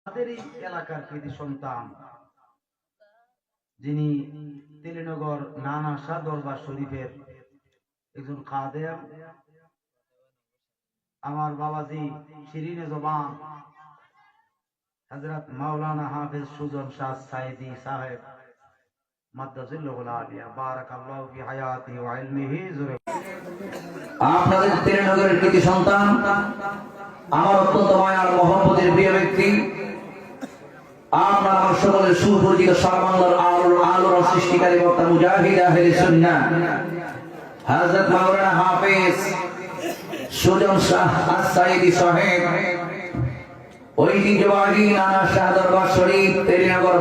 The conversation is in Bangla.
আমাদেরই এলাকার কৃতি সন্তান যিনি তেলিনগর নানা শাহ দরবার শরীফের একজন খাদেম, আমার বাবাজি শিরিনে জবান হযরত মাওলানা হাফেজ সুজন শাহ সাইদি সাহেব মাদ্দাজিল্লাহুল আলিয়া বারাকাল্লাহু ফি হায়াতিহি ওয়া ইলমিহি। আপনাদের তেলিনগরের কৃতি সন্তান, আমার অত্যন্ত মায়ার মহব্বতের প্রিয় ব্যক্তি, আপনার সকলের সুপরিচিত সারা বাংলার আলোর সৃষ্টিকারী বক্তা মুজাহিদ আহলে সুন্নাহ হযরত মাওলানা হাফেজ সুজন শাহ সাইদি সাহেব ঐতিহ্যবাহী নানা শাহ দরবার শরীফ তেলিনগর